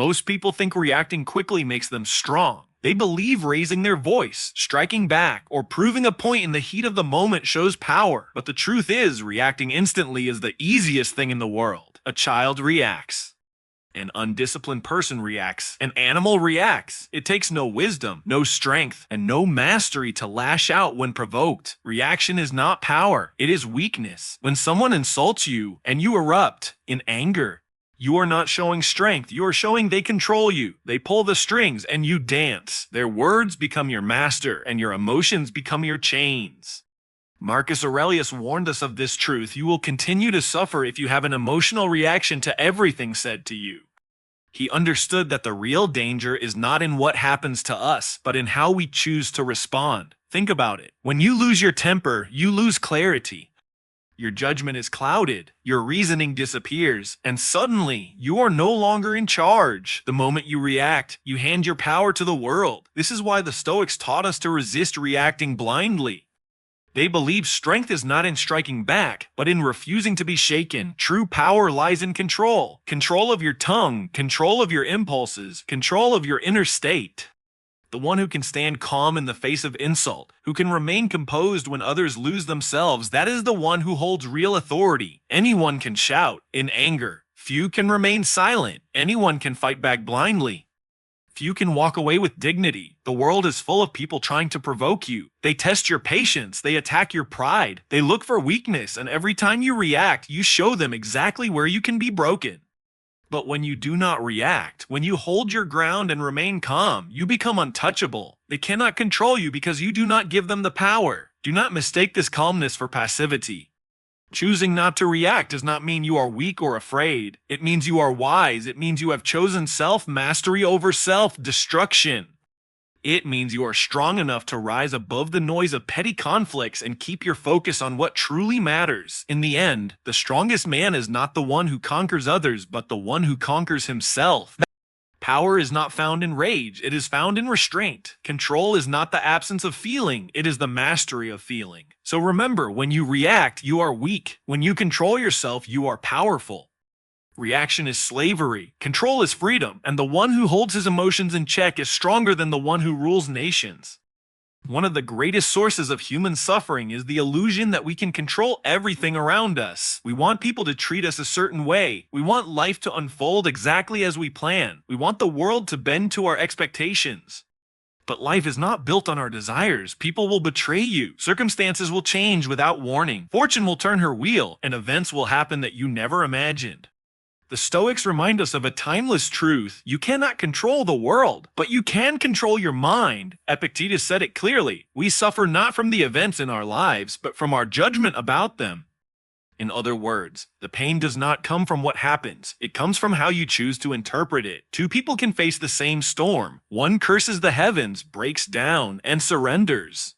Most people think reacting quickly makes them strong. They believe raising their voice, striking back, or proving a point in the heat of the moment shows power. But the truth is, reacting instantly is the easiest thing in the world. A child reacts. An undisciplined person reacts. An animal reacts. It takes no wisdom, no strength, and no mastery to lash out when provoked. Reaction is not power. It is weakness. When someone insults you and you erupt in anger, you are not showing strength. You are showing they control you. They pull the strings and you dance. Their words become your master and your emotions become your chains. Marcus Aurelius warned us of this truth. You will continue to suffer if you have an emotional reaction to everything said to you. He understood that the real danger is not in what happens to us, but in how we choose to respond. Think about it. When you lose your temper, you lose clarity. Your judgment is clouded, your reasoning disappears, and suddenly, you are no longer in charge. The moment you react, you hand your power to the world. This is why the Stoics taught us to resist reacting blindly. They believe strength is not in striking back, but in refusing to be shaken. True power lies in control. Control of your tongue, control of your impulses, control of your inner state. The one who can stand calm in the face of insult, who can remain composed when others lose themselves, that is the one who holds real authority. Anyone can shout in anger. Few can remain silent. Anyone can fight back blindly. Few can walk away with dignity. The world is full of people trying to provoke you. They test your patience. They attack your pride. They look for weakness, and every time you react, you show them exactly where you can be broken. But when you do not react, when you hold your ground and remain calm, you become untouchable. They cannot control you because you do not give them the power. Do not mistake this calmness for passivity. Choosing not to react does not mean you are weak or afraid. It means you are wise. It means you have chosen self-mastery over self-destruction. It means you are strong enough to rise above the noise of petty conflicts and keep your focus on what truly matters. In the end, the strongest man is not the one who conquers others, but the one who conquers himself. Power is not found in rage, it is found in restraint. Control is not the absence of feeling, it is the mastery of feeling. So remember, when you react, you are weak. When you control yourself, you are powerful. Reaction is slavery, control is freedom, and the one who holds his emotions in check is stronger than the one who rules nations. One of the greatest sources of human suffering is the illusion that we can control everything around us. We want people to treat us a certain way. We want life to unfold exactly as we plan. We want the world to bend to our expectations. But life is not built on our desires. People will betray you. Circumstances will change without warning. Fortune will turn her wheel, and events will happen that you never imagined. The Stoics remind us of a timeless truth. You cannot control the world, but you can control your mind. Epictetus said it clearly. We suffer not from the events in our lives, but from our judgment about them. In other words, the pain does not come from what happens. It comes from how you choose to interpret it. Two people can face the same storm. One curses the heavens, breaks down, and surrenders.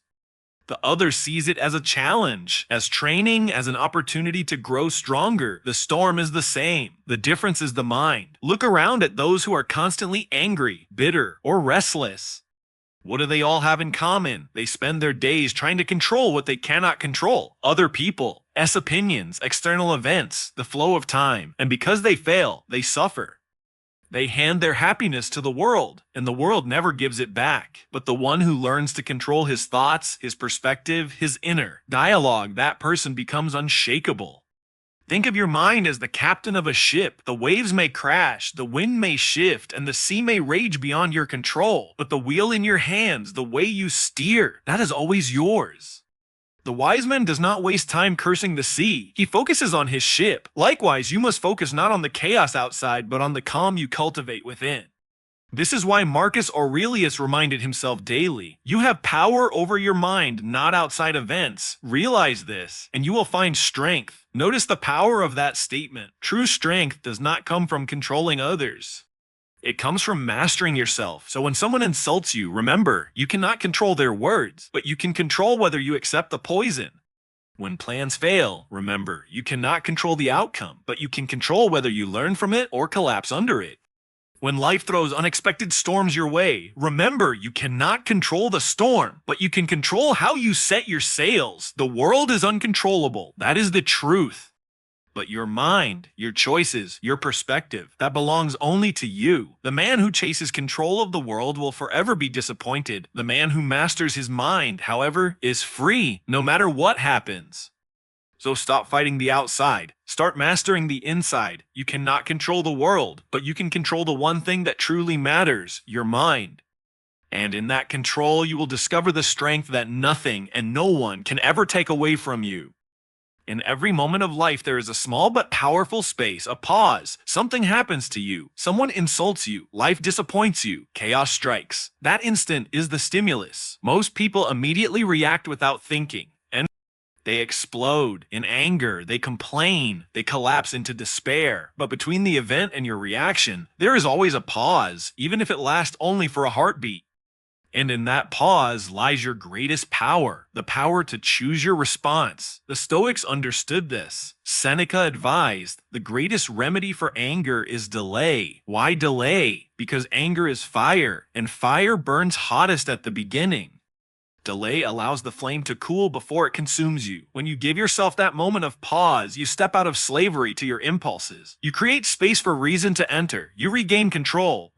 The other sees it as a challenge, as training, as an opportunity to grow stronger. The storm is the same. The difference is the mind. Look around at those who are constantly angry, bitter, or restless. What do they all have in common? They spend their days trying to control what they cannot control. Other people, opinions, external events, the flow of time. And because they fail, they suffer. They hand their happiness to the world, and the world never gives it back. But the one who learns to control his thoughts, his perspective, his inner dialogue, that person becomes unshakable. Think of your mind as the captain of a ship. The waves may crash, the wind may shift, and the sea may rage beyond your control. But the wheel in your hands, the way you steer, that is always yours. The wise man does not waste time cursing the sea. He focuses on his ship. Likewise, you must focus not on the chaos outside, but on the calm you cultivate within. This is why Marcus Aurelius reminded himself daily, you have power over your mind, not outside events. Realize this, and you will find strength. Notice the power of that statement. True strength does not come from controlling others. It comes from mastering yourself. So when someone insults you, remember, you cannot control their words, but you can control whether you accept the poison. When plans fail, remember, you cannot control the outcome, but you can control whether you learn from it or collapse under it. When life throws unexpected storms your way, remember, you cannot control the storm, but you can control how you set your sails. The world is uncontrollable. That is the truth. But your mind, your choices, your perspective, that belongs only to you. The man who chases control of the world will forever be disappointed. The man who masters his mind, however, is free, no matter what happens. So stop fighting the outside. Start mastering the inside. You cannot control the world, but you can control the one thing that truly matters, your mind. And in that control, you will discover the strength that nothing and no one can ever take away from you. In every moment of life, there is a small but powerful space, a pause. Something happens to you. Someone insults you. Life disappoints you. Chaos strikes. That instant is the stimulus. Most people immediately react without thinking. And they explode. In anger, they complain. They collapse into despair. But between the event and your reaction, there is always a pause, even if it lasts only for a heartbeat. And in that pause lies your greatest power, the power to choose your response. The Stoics understood this. Seneca advised, the greatest remedy for anger is delay. Why delay? Because anger is fire, and fire burns hottest at the beginning. Delay allows the flame to cool before it consumes you. When you give yourself that moment of pause, you step out of slavery to your impulses. You create space for reason to enter. You regain control.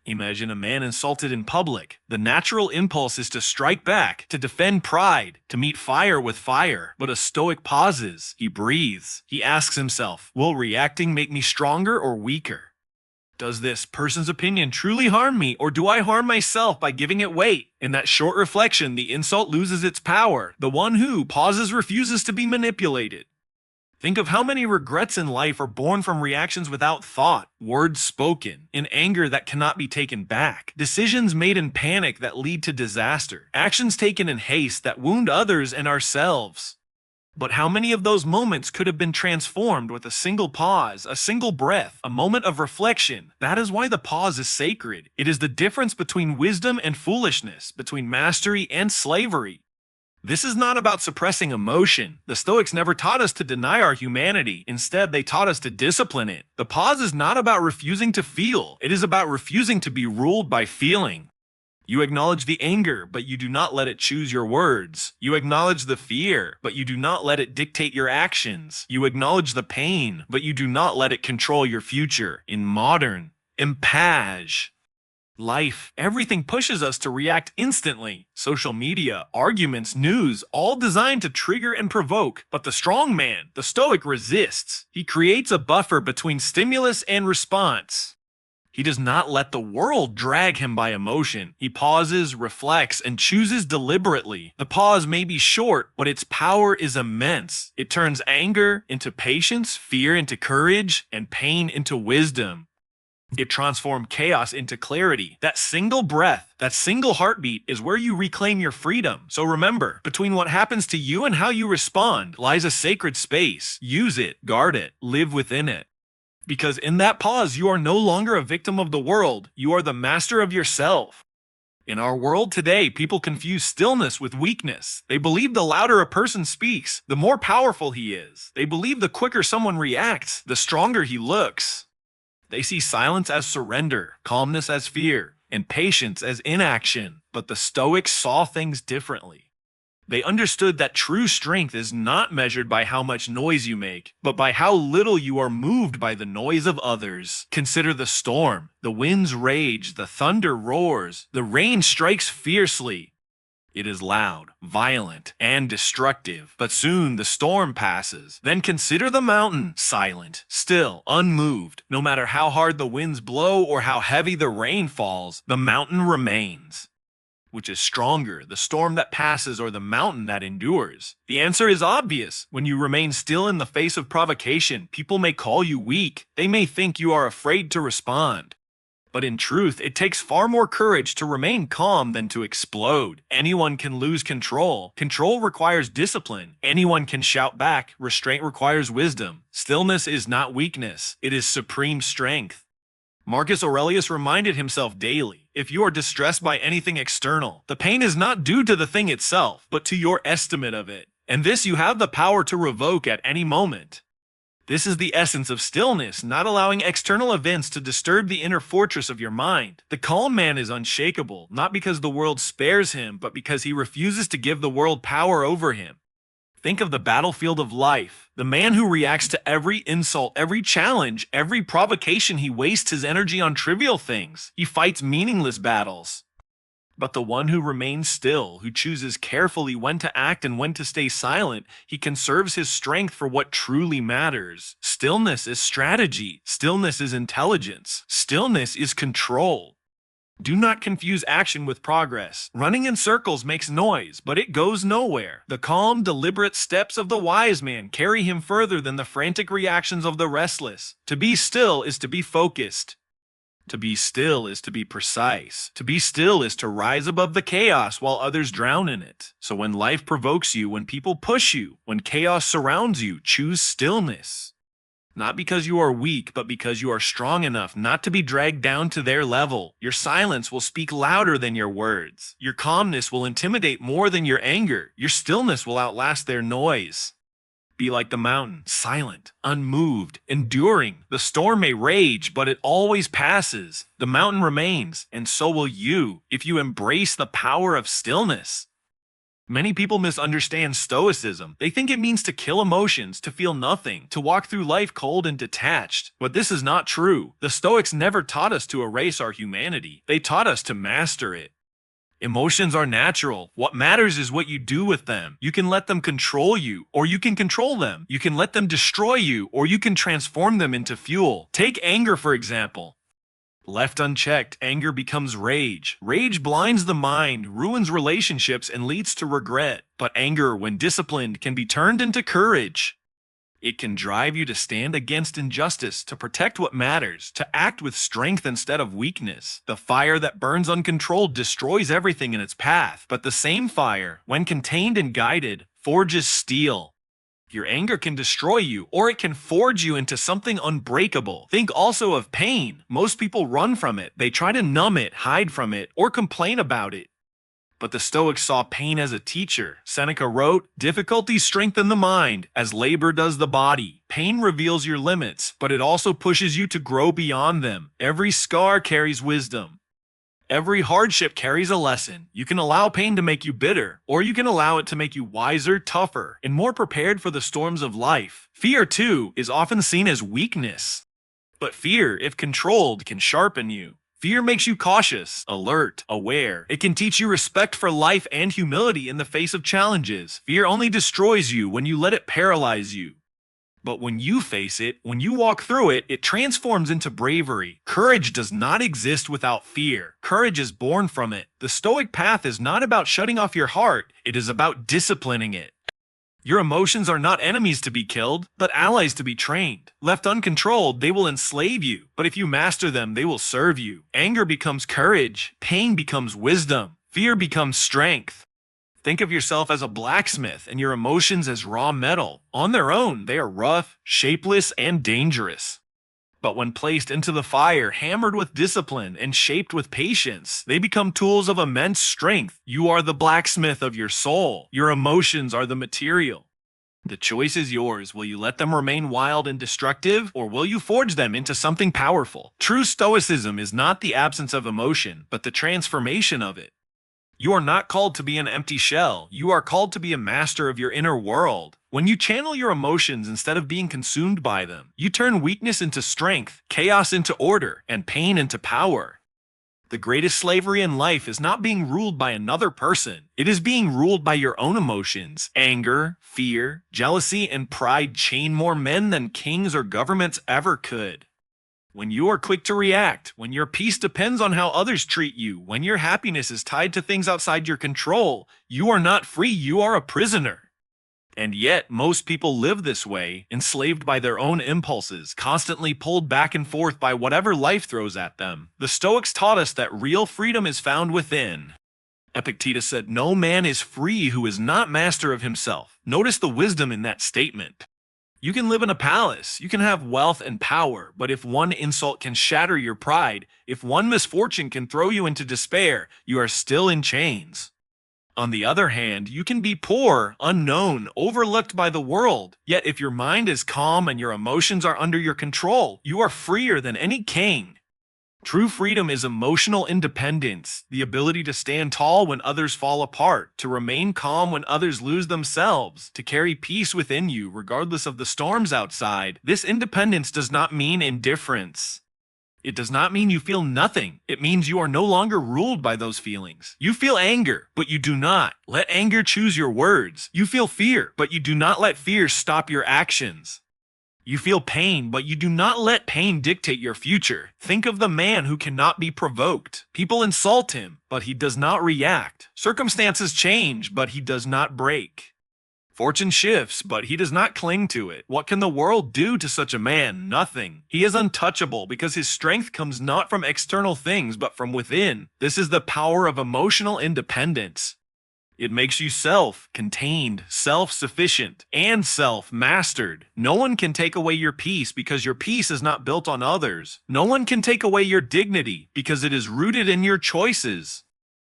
Imagine a man insulted in public. The natural impulse is to strike back, to defend pride, to meet fire with fire. But a Stoic pauses. He breathes. He asks himself, will reacting make me stronger or weaker? Does this person's opinion truly harm me, or do I harm myself by giving it weight? In that short reflection, the insult loses its power. The one who pauses refuses to be manipulated. Think of how many regrets in life are born from reactions without thought, words spoken, in anger that cannot be taken back, decisions made in panic that lead to disaster, actions taken in haste that wound others and ourselves. But how many of those moments could have been transformed with a single pause, a single breath, a moment of reflection? That is why the pause is sacred. It is the difference between wisdom and foolishness, between mastery and slavery. This is not about suppressing emotion. The Stoics never taught us to deny our humanity. Instead, they taught us to discipline it. The pause is not about refusing to feel. It is about refusing to be ruled by feeling. You acknowledge the anger, but you do not let it choose your words. You acknowledge the fear, but you do not let it dictate your actions. You acknowledge the pain, but you do not let it control your future. In modern life, everything pushes us to react instantly. Social media, arguments, news, all designed to trigger and provoke. But the strong man, the Stoic, resists. He creates a buffer between stimulus and response. He does not let the world drag him by emotion. He pauses, reflects, and chooses deliberately. The pause may be short, but its power is immense. It turns anger into patience, fear into courage, and pain into wisdom. It transformed chaos into clarity. That single breath, that single heartbeat is where you reclaim your freedom. So remember, between what happens to you and how you respond lies a sacred space. Use it, guard it, live within it. Because in that pause, you are no longer a victim of the world. You are the master of yourself. In our world today, people confuse stillness with weakness. They believe the louder a person speaks, the more powerful he is. They believe the quicker someone reacts, the stronger he looks. They see silence as surrender, calmness as fear, and patience as inaction. But the Stoics saw things differently. They understood that true strength is not measured by how much noise you make, but by how little you are moved by the noise of others. Consider the storm. The winds rage, the thunder roars, the rain strikes fiercely. It is loud, violent, and destructive, but soon the storm passes. Then consider the mountain, silent, still, unmoved. No matter how hard the winds blow or how heavy the rain falls, the mountain remains. Which is stronger, the storm that passes or the mountain that endures? The answer is obvious. When you remain still in the face of provocation, people may call you weak. They may think you are afraid to respond. But in truth, it takes far more courage to remain calm than to explode. Anyone can lose control. Control requires discipline. Anyone can shout back. Restraint requires wisdom. Stillness is not weakness. It is supreme strength. Marcus Aurelius reminded himself daily, if you are distressed by anything external, the pain is not due to the thing itself, but to your estimate of it. And this you have the power to revoke at any moment. This is the essence of stillness, not allowing external events to disturb the inner fortress of your mind. The calm man is unshakable, not because the world spares him, but because he refuses to give the world power over him. Think of the battlefield of life. The man who reacts to every insult, every challenge, every provocation, he wastes his energy on trivial things. He fights meaningless battles. But the one who remains still, who chooses carefully when to act and when to stay silent, he conserves his strength for what truly matters. Stillness is strategy. Stillness is intelligence. Stillness is control. Do not confuse action with progress. Running in circles makes noise, but it goes nowhere. The calm, deliberate steps of the wise man carry him further than the frantic reactions of the restless. To be still is to be focused. To be still is to be precise. To be still is to rise above the chaos while others drown in it. So when life provokes you, when people push you, when chaos surrounds you, choose stillness. Not because you are weak, but because you are strong enough not to be dragged down to their level. Your silence will speak louder than your words. Your calmness will intimidate more than your anger. Your stillness will outlast their noise. Be like the mountain, silent, unmoved, enduring. The storm may rage, but it always passes. The mountain remains, and so will you, if you embrace the power of stillness. Many people misunderstand Stoicism. They think it means to kill emotions, to feel nothing, to walk through life cold and detached. But this is not true. The Stoics never taught us to erase our humanity. They taught us to master it. Emotions are natural. What matters is what you do with them. You can let them control you, or you can control them. You can let them destroy you, or you can transform them into fuel. Take anger, for example. Left unchecked, anger becomes rage. Rage blinds the mind, ruins relationships, and leads to regret. But anger, when disciplined, can be turned into courage. It can drive you to stand against injustice, to protect what matters, to act with strength instead of weakness. The fire that burns uncontrolled destroys everything in its path, but the same fire, when contained and guided, forges steel. Your anger can destroy you, or it can forge you into something unbreakable. Think also of pain. Most people run from it. They try to numb it, hide from it, or complain about it. But the Stoics saw pain as a teacher. Seneca wrote, "Difficulties strengthen the mind, as labor does the body." Pain reveals your limits, but it also pushes you to grow beyond them. Every scar carries wisdom. Every hardship carries a lesson. You can allow pain to make you bitter, or you can allow it to make you wiser, tougher, and more prepared for the storms of life. Fear, too, is often seen as weakness. But fear, if controlled, can sharpen you. Fear makes you cautious, alert, aware. It can teach you respect for life and humility in the face of challenges. Fear only destroys you when you let it paralyze you. But when you face it, when you walk through it, it transforms into bravery. Courage does not exist without fear. Courage is born from it. The Stoic path is not about shutting off your heart. It is about disciplining it. Your emotions are not enemies to be killed, but allies to be trained. Left uncontrolled, they will enslave you. But if you master them, they will serve you. Anger becomes courage. Pain becomes wisdom. Fear becomes strength. Think of yourself as a blacksmith and your emotions as raw metal. On their own, they are rough, shapeless, and dangerous. But when placed into the fire, hammered with discipline and shaped with patience, they become tools of immense strength. You are the blacksmith of your soul. Your emotions are the material. The choice is yours. Will you let them remain wild and destructive, or will you forge them into something powerful? True Stoicism is not the absence of emotion, but the transformation of it. You are not called to be an empty shell. You are called to be a master of your inner world. When you channel your emotions instead of being consumed by them, you turn weakness into strength, chaos into order, and pain into power. The greatest slavery in life is not being ruled by another person. It is being ruled by your own emotions. Anger, fear, jealousy, and pride chain more men than kings or governments ever could. When you are quick to react, when your peace depends on how others treat you, when your happiness is tied to things outside your control, you are not free, you are a prisoner. And yet, most people live this way, enslaved by their own impulses, constantly pulled back and forth by whatever life throws at them. The Stoics taught us that real freedom is found within. Epictetus said, "No man is free who is not master of himself." Notice the wisdom in that statement. You can live in a palace, you can have wealth and power, but if one insult can shatter your pride, if one misfortune can throw you into despair, you are still in chains. On the other hand, you can be poor, unknown, overlooked by the world, yet if your mind is calm and your emotions are under your control, you are freer than any king. True freedom is emotional independence, the ability to stand tall when others fall apart, to remain calm when others lose themselves, to carry peace within you regardless of the storms outside. This independence does not mean indifference. It does not mean you feel nothing. It means you are no longer ruled by those feelings. You feel anger, but you do not let anger choose your words. You feel fear, but you do not let fear stop your actions. You feel pain, but you do not let pain dictate your future. Think of the man who cannot be provoked. People insult him, but he does not react. Circumstances change, but he does not break. Fortune shifts, but he does not cling to it. What can the world do to such a man? Nothing. He is untouchable because his strength comes not from external things, but from within. This is the power of emotional independence. It makes you self-contained, self-sufficient, and self-mastered. No one can take away your peace because your peace is not built on others. No one can take away your dignity because it is rooted in your choices.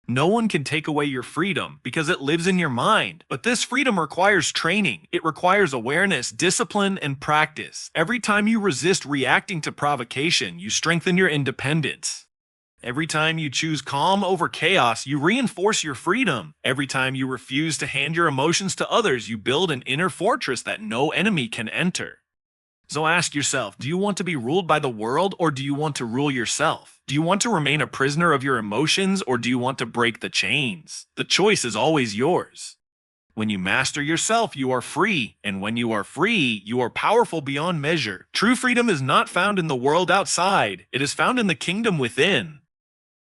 No one can take away your freedom because it lives in your mind. But this freedom requires training. It requires awareness, discipline, and practice. Every time you resist reacting to provocation, you strengthen your independence. Every time you choose calm over chaos, you reinforce your freedom. Every time you refuse to hand your emotions to others, you build an inner fortress that no enemy can enter. So ask yourself, do you want to be ruled by the world or do you want to rule yourself? Do you want to remain a prisoner of your emotions or do you want to break the chains? The choice is always yours. When you master yourself, you are free, and when you are free, you are powerful beyond measure. True freedom is not found in the world outside, it is found in the kingdom within.